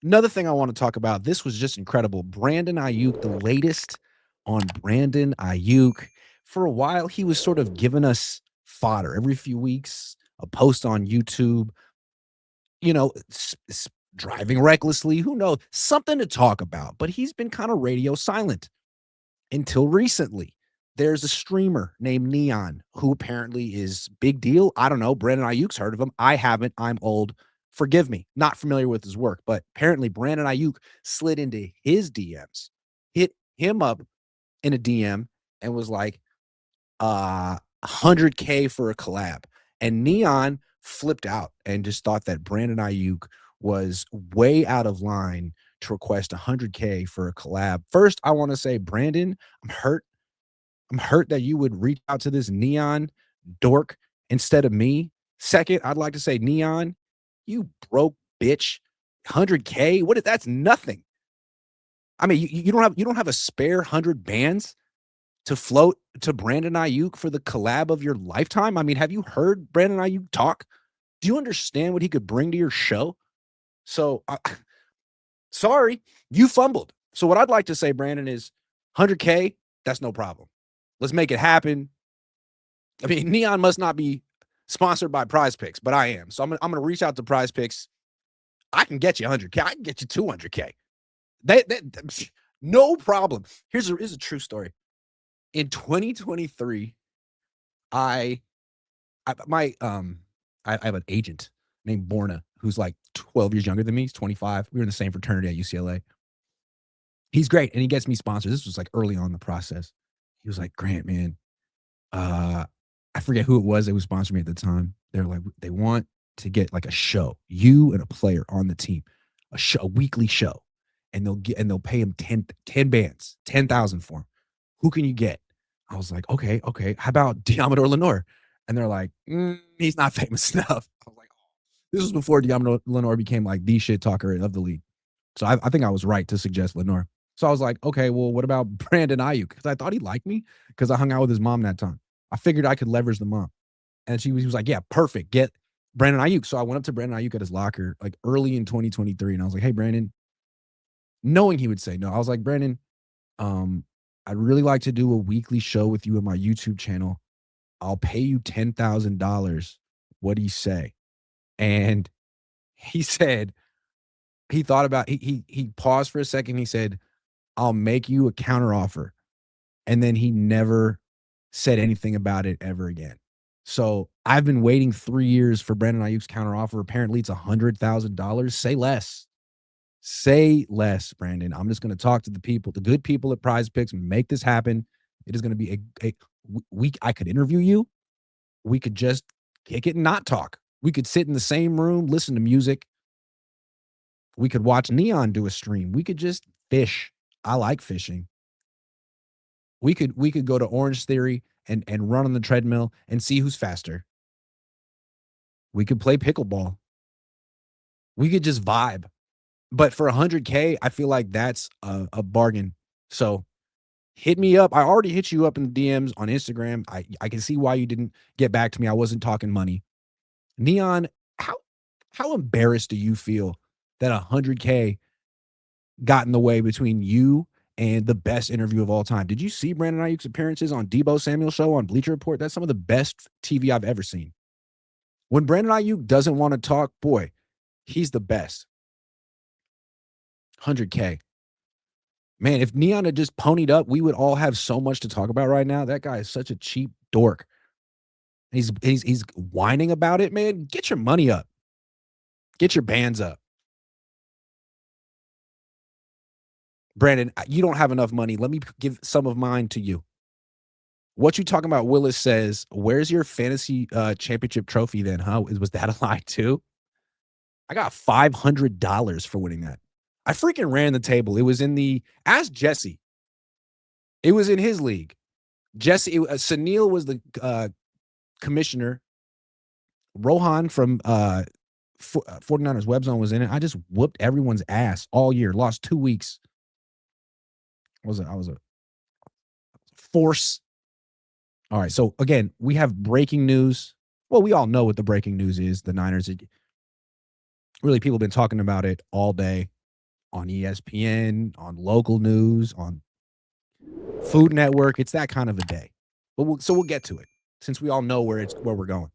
Another thing I want to talk about, this was just incredible. Brandon Aiyuk, the latest on Brandon Aiyuk. For a while, he was sort of giving us fodder every few weeks, a post on YouTube, driving recklessly. Who knows? Something to talk about. But he's been kind of radio silent until recently. There's a streamer named Neon who apparently is big deal. I don't know. Brandon Ayuk's heard of him. I haven't. I'm old. Forgive me. Not familiar with his work, but apparently Brandon Ayuk slid into his DMs, hit him up in a DM and was like, 100K for a collab. And Neon flipped out and just thought that Brandon Ayuk was way out of line to request 100K for a collab. First, I want to say, Brandon, I'm hurt. I'm hurt that you would reach out to this Neon dork instead of me. Second, I'd like to say, Neon, you broke bitch. 100K? What is that's nothing. I mean, you don't have a spare 100 bands to float to Brandon Aiyuk for the collab of your lifetime? I mean, have you heard Brandon Aiyuk talk? Do you understand what he could bring to your show? So, sorry, you fumbled. So what I'd like to say, Brandon, is 100K, that's no problem. Let's make it happen. I mean, Neon must not be sponsored by Prize Picks, but I am. So I'm going to reach out to Prize Picks. I can get you 100K. I can get you 200K. No problem. Here's a true story. In 2023, I have an agent named Borna who's like 12 years younger than me. He's 25. We were in the same fraternity at UCLA. He's great, and he gets me sponsors. This was like early on in the process. He was like, Grant, man, I forget who it was that was sponsoring me at the time. They're like, they want to get like a show, you and a player on the team, a weekly show, and they'll pay him 10 bands, 10,000 for him. Who can you get? I was like, okay. How about Diamador Lenore? And they're like, he's not famous enough. I was like, oh. This was before Diamador Lenore became like the shit talker of the league. So I think I was right to suggest Lenore. So I was like, okay, well, what about Brandon Aiyuk? Because I thought he liked me because I hung out with his mom that time. I figured I could leverage the mom. And he was like, yeah, perfect. Get Brandon Aiyuk. So I went up to Brandon Aiyuk at his locker like early in 2023. And I was like, hey, Brandon, knowing he would say no, I was like, Brandon, I'd really like to do a weekly show with you on my YouTube channel. I'll pay you $10,000. What do you say? And he said, he thought about he paused for a second. He said, I'll make you a counteroffer. And then he never said anything about it ever again. So I've been waiting 3 years for Brandon Aiyuk's counteroffer. Apparently it's $100,000. Say less. Say less, Brandon. I'm just going to talk to the people, the good people at Prize Picks, make this happen. It is going to be a week. I could interview you. We could just kick it and not talk. We could sit in the same room, listen to music. We could watch Neon do a stream. We could just fish. I like fishing. We could go to Orange Theory and run on the treadmill and see who's faster. We could play pickleball. We could just vibe. But for 100K, I feel like that's a bargain. So hit me up. I already hit you up in the DMs on Instagram. I can see why you didn't get back to me. I wasn't talking money. Neon, how embarrassed do you feel that 100K got in the way between you and the best interview of all time? Did you see Brandon Aiyuk's appearances on Debo Samuel's show on Bleacher Report? That's some of the best TV I've ever seen. When Brandon Aiyuk doesn't want to talk, boy, he's the best. 100K. Man, if Neon had just ponied up, we would all have so much to talk about right now. That guy is such a cheap dork. He's whining about it, man. Get your money up. Get your bands up. Brandon, you don't have enough money. Let me give some of mine to you. What you talking about? Willis says, where's your fantasy championship trophy then, huh? Was that a lie too? I got $500 for winning that. I freaking ran the table. It was in the, ask Jesse. It was in his league. Jesse, Sunil was the commissioner. Rohan from 49ers Web Zone was in it. I just whooped everyone's ass all year. Lost 2 weeks. I was a force. All right. So again, we have breaking news. Well, we all know what the breaking news is. The Niners. Really, people have been talking about it all day. on ESPN, on local news, on Food Network. It's that kind of a day. But we'll get to it since we all know where we're going.